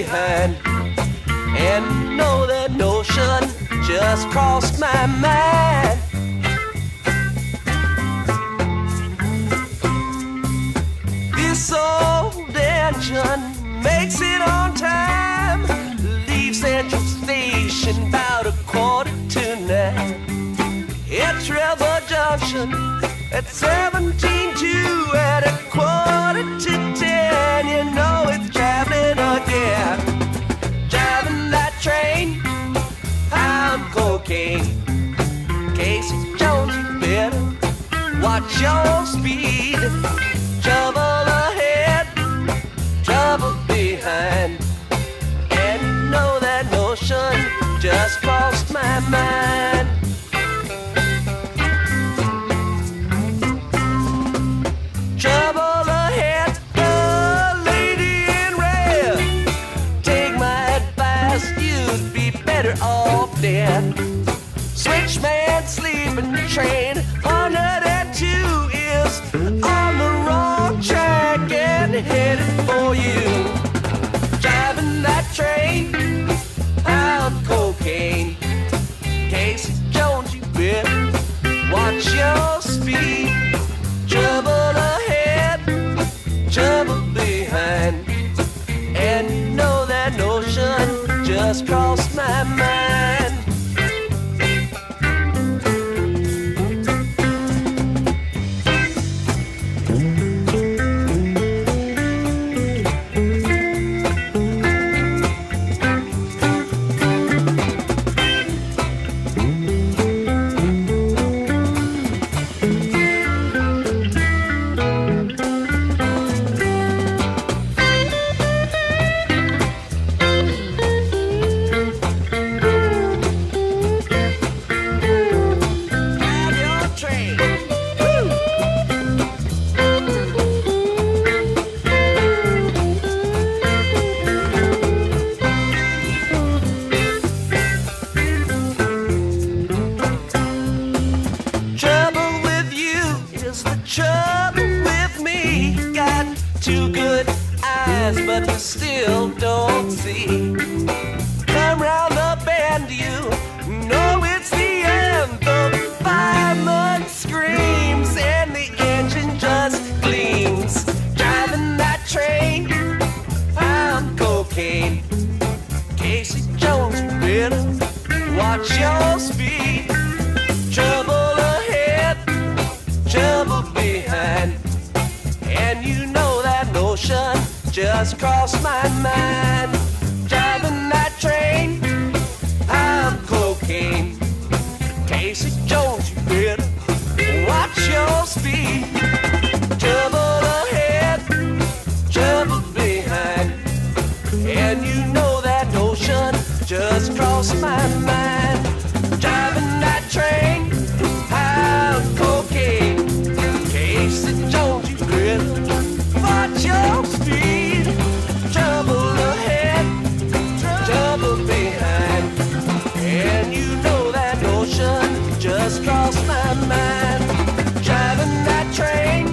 behind. And know that notion just crossed my mind. This old engine makes it on time, leaves Central Station about 8:45. It's River Junction at 17:2, at 9:45. You know it's traveling again. Driving that train, I'm cocaine. Casey Jones, you better watch your speed. Trouble ahead, trouble behind. And you know that notion just crossed my mind. Trouble ahead, the lady in red. Take my advice, you'd be better off dead. Switchman sleeping train 102 is on the wrong track and headed for you. Driving that train, I'm cocaine. Casey Jones, you better watch your speed. Trouble ahead, trouble behind. And you know that notion just crossed my mind. Trouble with me, got two good eyes, but you still don't see. Come round the bend, you know it's the end. The fireman screams and the engine just gleams. Driving that train, I'm cocaine. Casey Jones, you better watch your speed. Trouble ahead, trouble behind. And you know that notion just crossed my mind. Driving that train, I'm cocaine. Casey Jones, you better watch your speed. Trouble ahead, trouble behind. And you know that notion just crossed my mind. Driving that train, I'm cocaine. Casey Jones, you better watch your speed. Trouble ahead, trouble behind. And you know that notion just crossed my mind. Driving that train,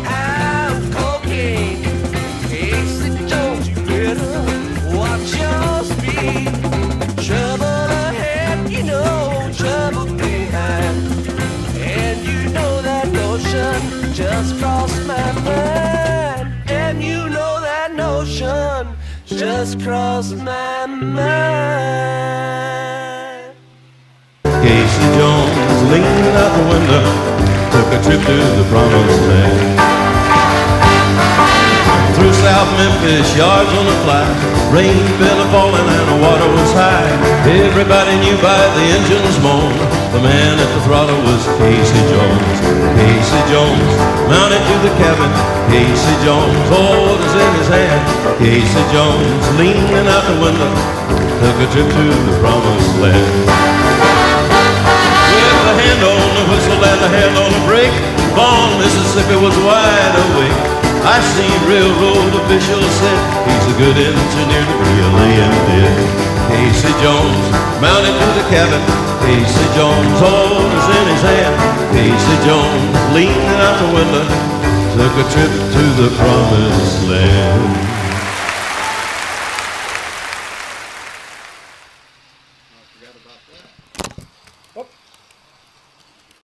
I'm cocaine. Casey Jones, you better watch your speed. Trouble ahead, you know, trouble behind. And you know that notion just crossed my mind. And you know that notion just crossed my mind. Casey Jones leaned out the window, took a trip to the promised land. Through South Memphis, yards on the fly, rain fell a-falling and the water was high. Everybody knew by the engine's moan, the man at the throttle was Casey Jones. Casey Jones mounted to the cabin, Casey Jones, orders in his hand. Casey Jones leaning out the window, took a trip to the promised land. With the hand on the whistle and the hand on the brake, Vaughn, Mississippi was wide awake. I seen railroad officials said he's a good engineer to be a laying dead. Casey Jones mounted to the cabin, Casey Jones, orders in his hand. Casey Jones leaning out the window, took a trip to the promised land.